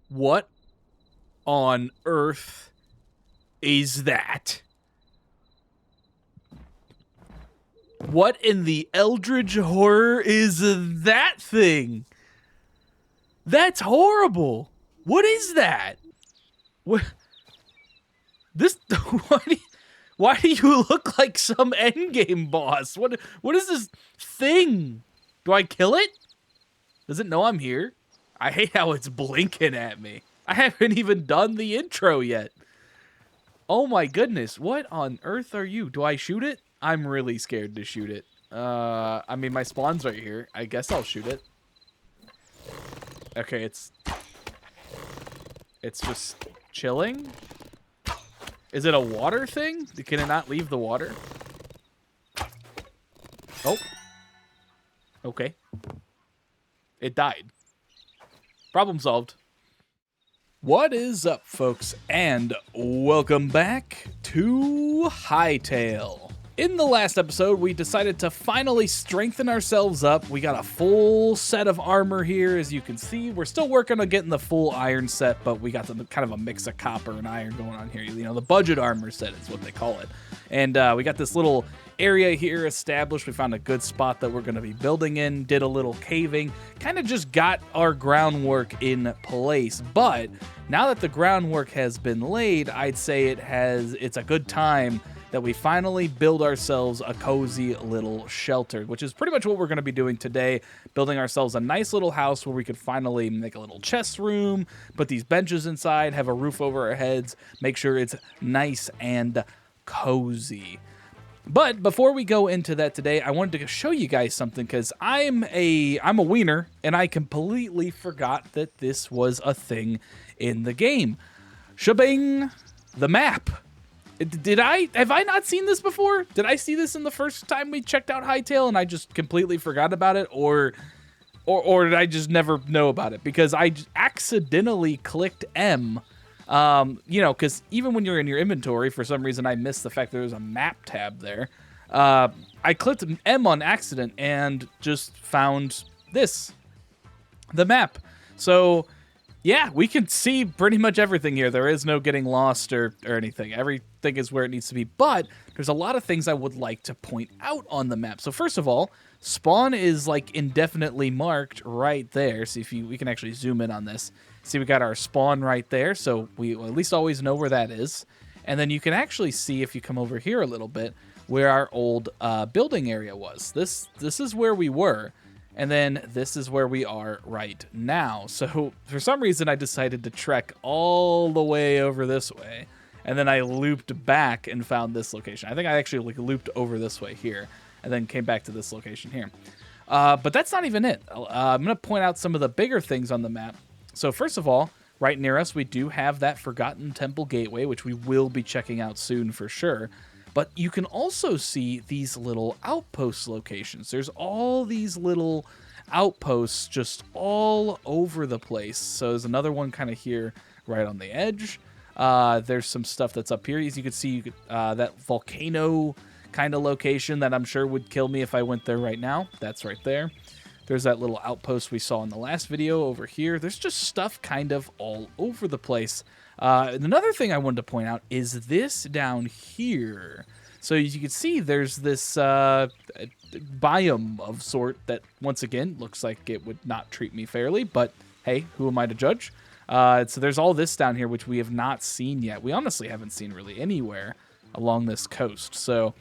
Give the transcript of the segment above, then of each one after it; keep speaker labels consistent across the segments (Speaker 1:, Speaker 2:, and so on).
Speaker 1: What on earth is that? What in the eldritch horror is that thing? That's horrible. What is that? What? This? Why do you look like some endgame boss? What is this thing? Do I kill it? Does it know I'm here? I hate how it's blinking at me. I haven't even done the intro yet. Oh my goodness, what on earth are you? Do I shoot it? I'm really scared to shoot it. I mean, my spawn's right here. I guess I'll shoot it. Okay, it's just chilling. Is it a water thing? Can it not leave the water? Oh. Okay. It died. Problem solved. What is up, folks, and welcome back to Hytale. In the last episode, we decided to finally strengthen ourselves up. We got a full set of armor here, as you can see. We're still working on getting the full iron set, but we got kind of a mix of copper and iron going on here. You know, the budget armor set is what they call it. And we got this little area here established. We found a good spot that we're going to be building in, did a little caving, kind of just got our groundwork in place. But now that the groundwork has been laid, I'd say it's a good time that we finally build ourselves a cozy little shelter, which is pretty much what we're going to be doing today, building ourselves a nice little house where we could finally make a little chest room, put these benches inside, have a roof over our heads, make sure it's nice and cozy. But before we go into that today, I wanted to show you guys something, because I'm a wiener, and I completely forgot that this was a thing in the game. Shebang! The map. Have I not seen this before? Did I see this in the first time we checked out Hytale and I just completely forgot about it, or did I just never know about it? Because I accidentally clicked M. You know, because even when you're in your inventory, for some reason I missed the fact that there's a map tab there. I clicked M on accident and just found the map. So yeah, we can see pretty much everything here. There is no getting lost or anything. Everything is where it needs to be. But there's a lot of things I would like to point out on the map. So first of all, spawn is like indefinitely marked right there. See if we can actually zoom in on this. See, we got our spawn right there, so we at least always know where that is. And then you can actually see, if you come over here a little bit, where our old building area was. This is where we were. And then this is where we are right now. So for some reason, I decided to trek all the way over this way. And then I looped back and found this location. I think I actually looped over this way here and then came back to this location here. But that's not even it. I'm going to point out some of the bigger things on the map. So first of all, right near us, we do have that Forgotten Temple Gateway, which we will be checking out soon for sure. But you can also see these little outpost locations. There's all these little outposts just all over the place. So there's another one kind of here right on the edge. There's some stuff that's up here. As you can see, that volcano kind of location that I'm sure would kill me if I went there right now. That's right there. There's that little outpost we saw in the last video over here. There's just stuff kind of all over the place. Another thing I wanted to point out is this down here. So as you can see, there's this biome of sort that, once again, looks like it would not treat me fairly. But hey, who am I to judge? So there's all this down here, which we have not seen yet. We honestly haven't seen really anywhere along this coast. So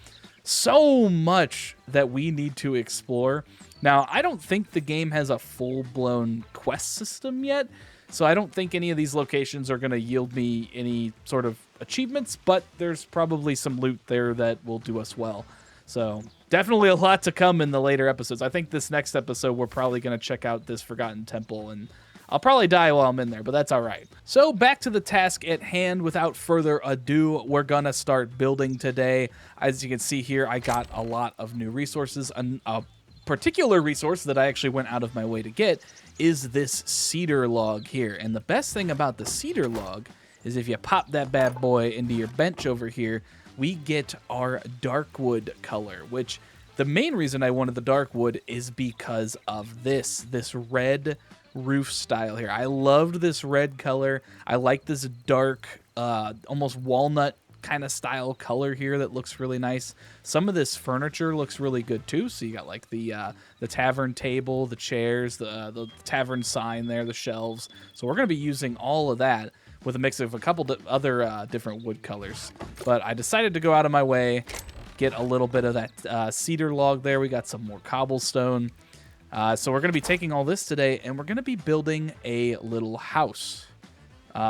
Speaker 1: much that we need to explore. Now, I don't think the game has a full-blown quest system yet, so I don't think any of these locations are going to yield me any sort of achievements, but there's probably some loot there that will do us well. So definitely a lot to come in the later episodes. I think this next episode we're probably going to check out this Forgotten Temple, and I'll probably die while I'm in there, but that's all right. So back to the task at hand. Without further ado, we're going to start building today. As you can see here, I got a lot of new resources. A particular resource that I actually went out of my way to get is this cedar log here. And the best thing about the cedar log is if you pop that bad boy into your bench over here, we get our darkwood color, which the main reason I wanted the darkwood is because of this red roof style here. I loved this red color. I like this dark, almost walnut kind of style color here that looks really nice. Some of this furniture looks really good too. So you got like the tavern table, the chairs, the tavern sign there, the shelves. So we're going to be using all of that with a mix of a couple other different wood colors. But I decided to go out of my way, get a little bit of that cedar log there. We got some more cobblestone. So we're going to be taking all this today, and we're going to be building a little house.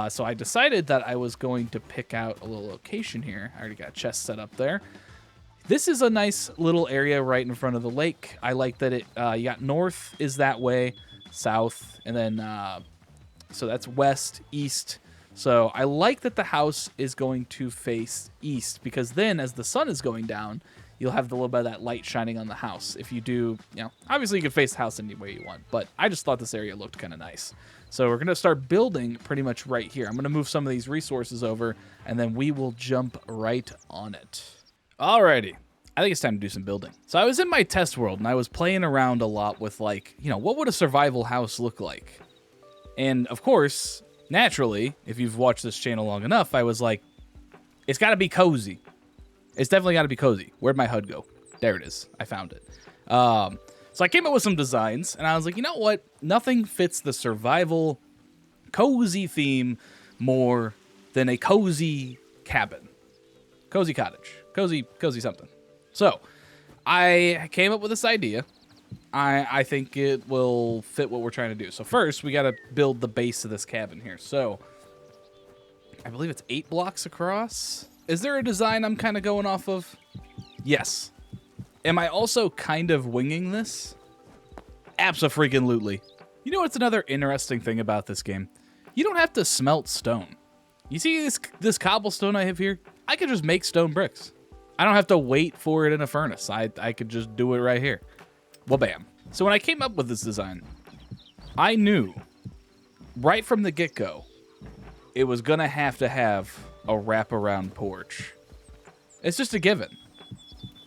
Speaker 1: So I decided that I was going to pick out a little location here. I already got a chest set up there. This is a nice little area right in front of the lake. I like that it, you got north is that way, south, and then, so that's west, east. So I like that the house is going to face east, because then as the sun is going down, you'll have a little bit of that light shining on the house. If you do, obviously you can face the house any way you want, but I just thought this area looked kind of nice. So we're going to start building pretty much right here. I'm going to move some of these resources over, and then we will jump right on it. Alrighty. I think it's time to do some building. So I was in my test world, and I was playing around a lot with, like, what would a survival house look like? And, of course, naturally, if you've watched this channel long enough, I was like, it's got to be cozy. It's definitely got to be cozy. Where'd my HUD go? There it is. I found it. So I came up with some designs, and I was like, you know what? Nothing fits the survival cozy theme more than a cozy cabin. Cozy cottage. Cozy something. So I came up with this idea. I think it will fit what we're trying to do. So first, we got to build the base of this cabin here. So I believe it's 8 blocks across. Is there a design I'm kind of going off of? Yes. Am I also kind of winging this? Abso-freaking-lutely. You know what's another interesting thing about this game? You don't have to smelt stone. You see this cobblestone I have here? I could just make stone bricks. I don't have to wait for it in a furnace. I could just do it right here. Well, bam. So when I came up with this design, I knew right from the get-go it was going to have a wraparound porch. It's just a given.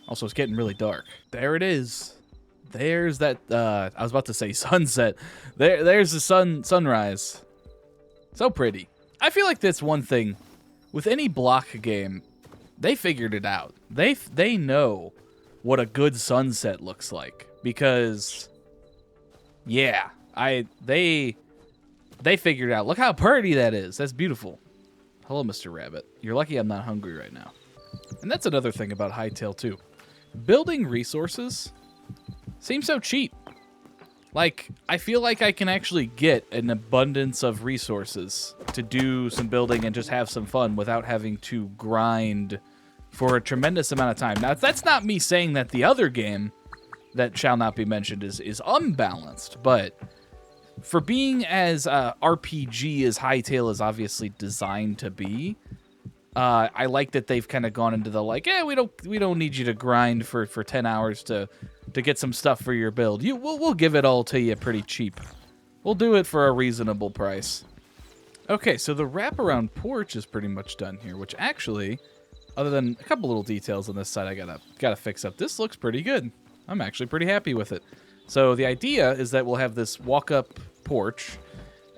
Speaker 1: Also, it's getting really dark. There it is. There's that, I was about to say sunset. There's the sunrise. So pretty. I feel like that's one thing. With any block game, they figured it out. They know what a good sunset looks like. Because, yeah, they figured it out. Look how pretty that is. That's beautiful. Hello, Mr. Rabbit. You're lucky I'm not hungry right now. And that's another thing about Hytale, too. Building resources seems so cheap. Like, I feel like I can actually get an abundance of resources to do some building and just have some fun without having to grind for a tremendous amount of time. Now, that's not me saying that the other game that shall not be mentioned is unbalanced, but for being as RPG as Hytale is obviously designed to be, I like that they've kind of gone into the like, we don't need you to grind for 10 hours to get some stuff for your build. We'll give it all to you pretty cheap. We'll do it for a reasonable price. Okay, so the wraparound porch is pretty much done here, which actually, other than a couple little details on this side I gotta fix up, this looks pretty good. I'm actually pretty happy with it. So the idea is that we'll have this walk-up porch,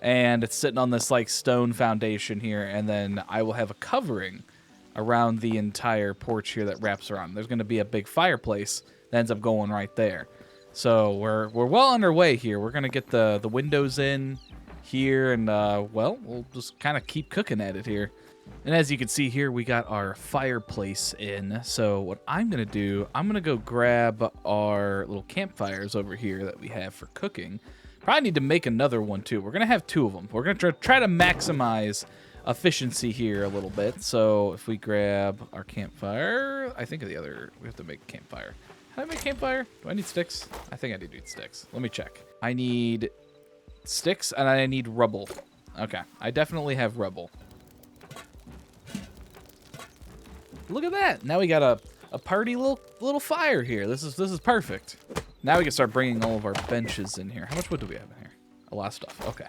Speaker 1: and it's sitting on this like stone foundation here, and then I will have a covering around the entire porch here that wraps around. There's going to be a big fireplace that ends up going right there. So we're well underway here. We're going to get the windows in here, and well, we'll just kind of keep cooking at it here. And as you can see here, we got our fireplace in. So what I'm going to do, I'm going to go grab our little campfires over here that we have for cooking. Probably need to make another one too. We're going to have 2 of them. We're going to try to maximize efficiency here a little bit. So if we grab our campfire, I think we have to make a campfire. How do I make a campfire? Do I need sticks? I think I do need sticks. Let me check. I need sticks and I need rubble. Okay, I definitely have rubble. Look at that. Now we got a party little fire here. This is perfect. Now we can start bringing all of our benches in here. How much wood do we have in here? A lot of stuff. Okay.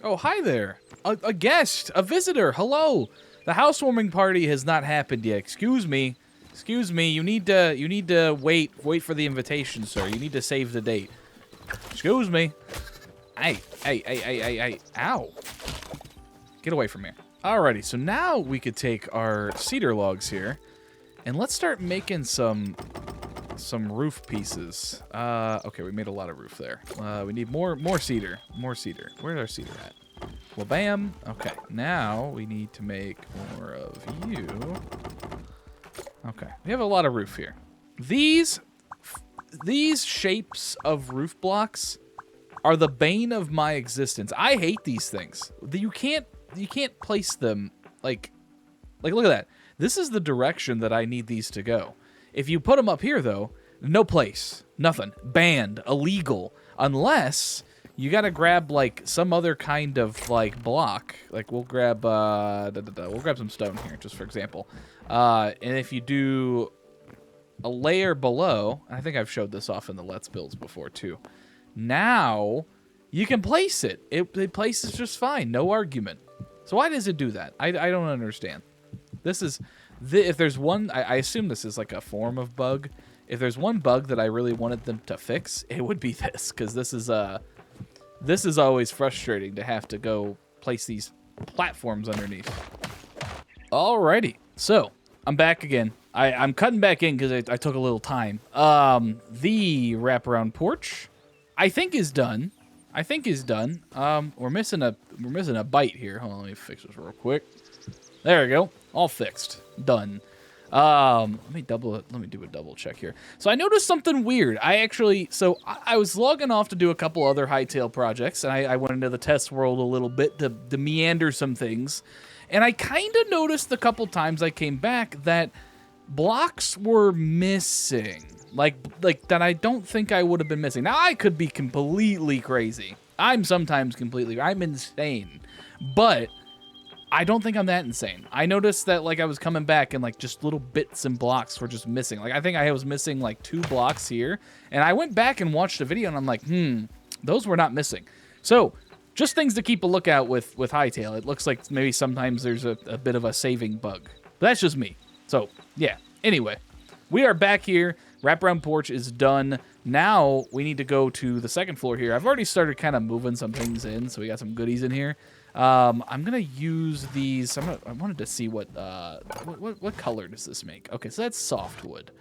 Speaker 1: Oh, hi there. A guest, a visitor. Hello. The housewarming party has not happened yet. Excuse me. Excuse me. You need to wait for the invitation, sir. You need to save the date. Excuse me. Hey. Ow. Get away from here. Alrighty, so now we could take our cedar logs here, and let's start making some roof pieces. Okay, we made a lot of roof there. We need more cedar. More cedar. Where's our cedar at? Well, bam. Okay, now we need to make more of you. Okay, we have a lot of roof here. These shapes of roof blocks are the bane of my existence. I hate these things. You can't place them like look at that. This is the direction that I need these to go. If you put them up here though, no place, nothing, banned, illegal, unless you gotta grab like some other kind of like block. Like we'll grab we'll grab some stone here just for example. And if you do a layer below, I think I've showed this off in the Let's Builds before too. Now you can place it. It places just fine, no argument. So why does it do that? I don't understand. This is if there's one, I assume this is like a form of bug. If there's one bug that I really wanted them to fix, it would be this, because this is always frustrating to have to go place these platforms underneath. Alrighty, so I'm back again. I'm cutting back in because I took a little time. The wraparound porch, I think is done. We're missing a bite here. Hold on, let me fix this real quick. There we go. All fixed. Done. Let me do a double check here. So I noticed something weird. I was logging off to do a couple other Hytale projects, and I went into the test world a little bit to meander some things. And I kind of noticed a couple times I came back that blocks were missing. Like that I don't think I would have been missing. Now, I could be completely crazy. I'm insane. But I don't think I'm that insane. I noticed that like I was coming back and like just little bits and blocks were just missing. Like I think I was missing like 2 blocks here. And I went back and watched the video and I'm like, those were not missing. So just things to keep a lookout with Hytale. It looks like maybe sometimes there's a bit of a saving bug. But that's just me. So yeah, anyway, we are back here. Wraparound porch is done. Now we need to go to the second floor here. I've already started kind of moving some things in, so we got some goodies in here. I'm gonna use these. I wanted to see what color does this make? Okay, so that's softwood.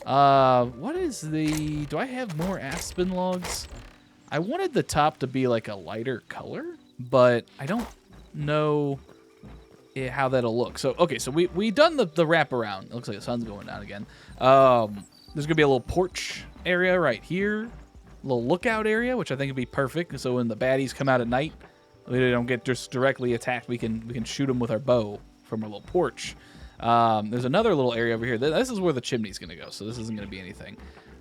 Speaker 1: What is the? Do I have more aspen logs? I wanted the top to be like a lighter color, but I don't know how that'll look. So okay, so we done the wraparound. It looks like the sun's going down again. There's gonna be a little porch area right here, a little lookout area, which I think would be perfect. So when the baddies come out at night, we don't get just directly attacked. We can shoot them with our bow from our little porch. There's another little area over here. This is where the chimney's gonna go. So this isn't gonna be anything.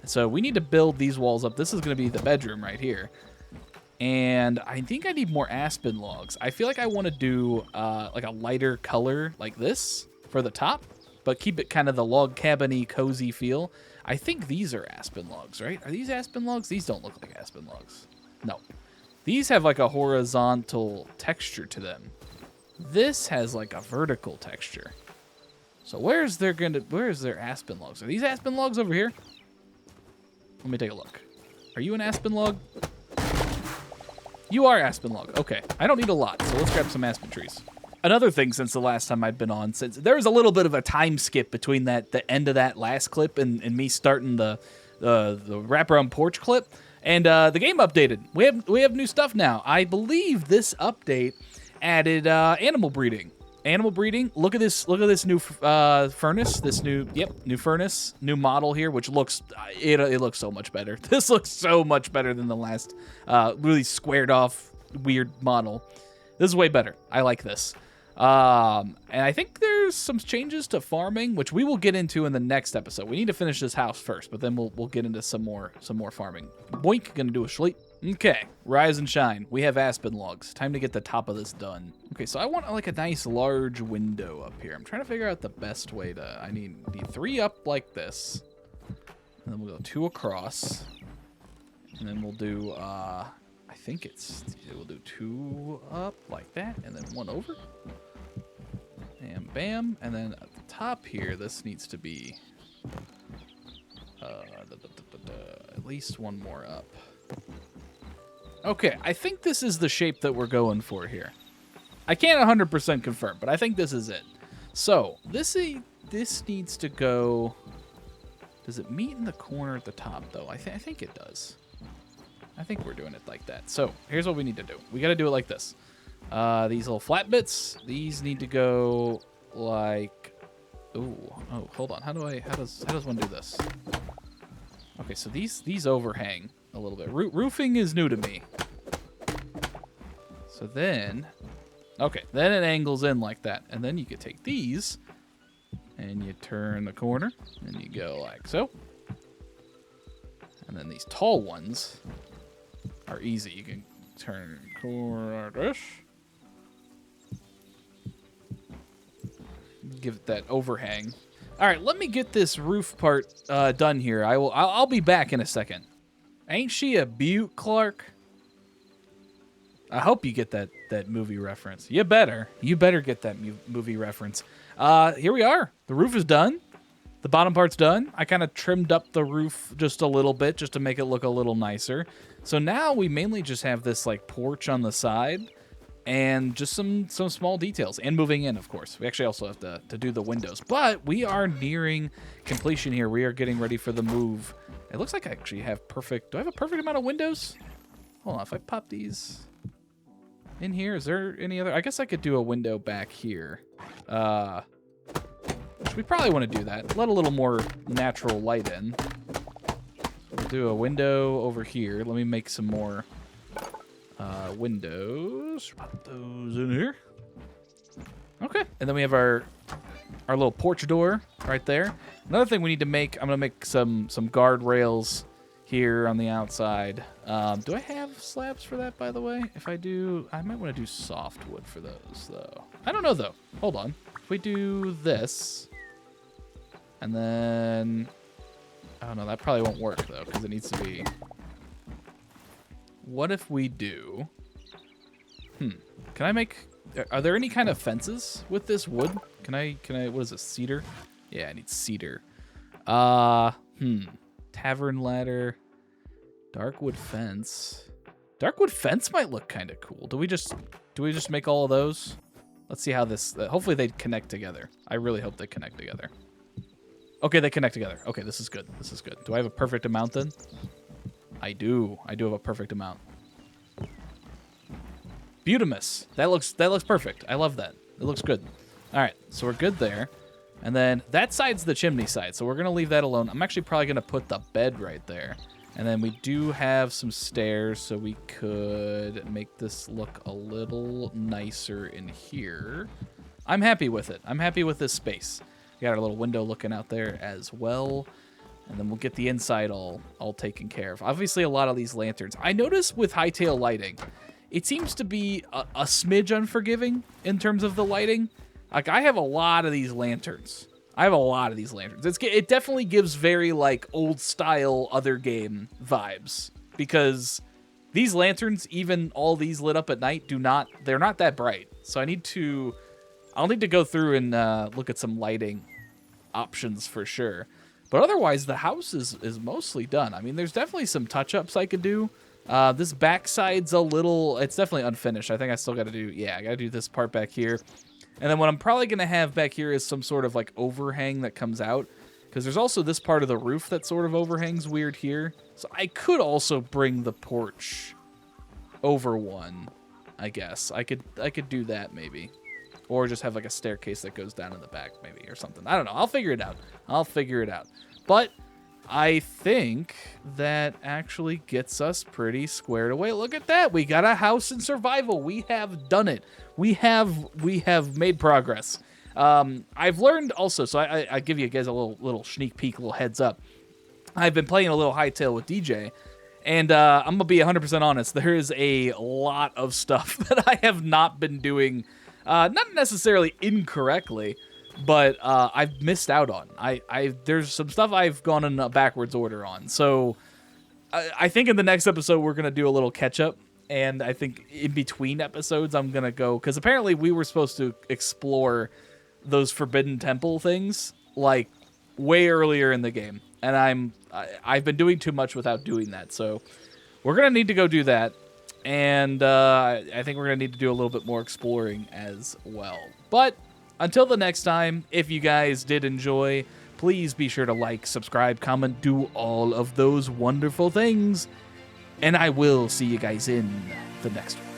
Speaker 1: So we need to build these walls up. This is gonna be the bedroom right here. And I think I need more aspen logs. I feel like I want to do like a lighter color like this for the top, but keep it kind of the log cabin-y, cozy feel. I think these are aspen logs, right? Are these aspen logs? These don't look like aspen logs. No. These have like a horizontal texture to them. This has like a vertical texture. So where's their aspen logs? Are these aspen logs over here? Let me take a look. Are you an aspen log? You are aspen log. Okay. I don't need a lot, so let's grab some aspen trees. Another thing since the last time I'd been on, since there was a little bit of a time skip between the end of that last clip and me starting the wraparound porch clip, and the game updated. We have new stuff now. I believe this update added animal breeding. Look at this new furnace. This new furnace, new model here, which looks it looks so much better. This looks so much better than the last really squared off weird model. This is way better. I like this. And I think there's some changes to farming, which we will get into in the next episode. We need to finish this house first, but then we'll get into some more farming. Boink, gonna do a sleep. Okay, rise and shine. We have aspen logs. Time to get the top of this done. Okay, so I want like a nice large window up here. I'm trying to figure out the best way to. I need 3 up like this, and then we'll go 2 across, and then we'll do. I think we'll do 2 up like that, and then 1 over. And bam, and then at the top here, this needs to be at least 1 more up. Okay, I think this is the shape that we're going for here. I can't 100% confirm, but I think this is it. So, this needs to go... Does it meet in the corner at the top, though? I think it does. I think we're doing it like that. So, here's what we need to do. We got to do it like this. These little flat bits, these need to go like... Ooh, oh, hold on. How does one do this? Okay, so these overhang a little bit. Roofing is new to me. So then... Okay, then it angles in like that. And then you could take these... And you turn the corner, and you go like so. And then these tall ones are easy. You can turn corner like this. Give it that overhang. All right, let me get this roof part done here. I'll be back in a second. Ain't she a beaut, Clark? I hope you get that movie reference. You better get that movie reference. Here we are. The roof is done. The bottom part's done. I kind of trimmed up the roof just a little bit just to make it look a little nicer. So now we mainly just have this like porch on the side and just some small details and moving in, of course. We actually also have to do the windows, but we are nearing completion here. We are getting ready for the move. It looks like I actually have perfect. Do I have a perfect amount of windows? Hold on. If I pop these in here, is there any other? I guess I could do a window back here. We probably want to do that. Let a little more natural light in. We'll do a window over here. Let me make some more windows. Put those in here. Okay. And then we have our little porch door right there. Another thing we need to make, I'm going to make some guardrails here on the outside. Do I have slabs for that, by the way? If I do, I might want to do softwood for those, though. I don't know, though. Hold on. If we do this, and then... Oh, no, that probably won't work, though, because it needs to be... What if we do... Can I make... Are there any kind of fences with this wood? Can I... What is this, cedar? Yeah, I need cedar. Tavern ladder. Darkwood fence. Darkwood fence might look kind of cool. Do we just make all of those? Let's see how this... hopefully they connect together. I really hope they connect together. Okay, they connect together. Okay, this is good. This is good. Do I have a perfect amount then? I do. I do have a perfect amount. Beautimus. That looks perfect. I love that. It looks good. All right, so we're good there. And then that side's the chimney side, so we're going to leave that alone. I'm actually probably going to put the bed right there. And then we do have some stairs, so we could make this look a little nicer in here. I'm happy with it. I'm happy with this space. We got our little window looking out there as well. And then we'll get the inside all taken care of. Obviously, a lot of these lanterns. I noticed with Hytale lighting, it seems to be a smidge unforgiving in terms of the lighting. Like, I have a lot of these lanterns. It definitely gives very, like, old-style other game vibes. Because these lanterns, even all these lit up at night, they're not that bright. So I'll need to go through and look at some lighting options for sure. But otherwise, the house is mostly done. I mean, there's definitely some touch-ups I could do. This backside's it's definitely unfinished. I think I still got to do, I got to do this part back here. And then what I'm probably going to have back here is some sort of like overhang that comes out. Because there's also this part of the roof that sort of overhangs weird here. So I could also bring the porch over one, I guess. I could do that maybe. Or just have like a staircase that goes down in the back maybe or something. I don't know. I'll figure it out. But I think that actually gets us pretty squared away. Look at that. We got a house in survival. We have done it. We have made progress. I've learned also, so I give you guys a little sneak peek, a little heads up. I've been playing a little Hytale with DJ, and I'm going to be 100% honest. There is a lot of stuff that I have not been doing, not necessarily incorrectly, but I've missed out on. There's some stuff I've gone in a backwards order on. So I think in the next episode, we're going to do a little catch up. And I think in between episodes, I'm going to go, because apparently we were supposed to explore those Forbidden Temple things like way earlier in the game. And I've been doing too much without doing that. So we're going to need to go do that. And I think we're going to need to do a little bit more exploring as well. But until the next time, if you guys did enjoy, please be sure to like, subscribe, comment, do all of those wonderful things. And I will see you guys in the next one.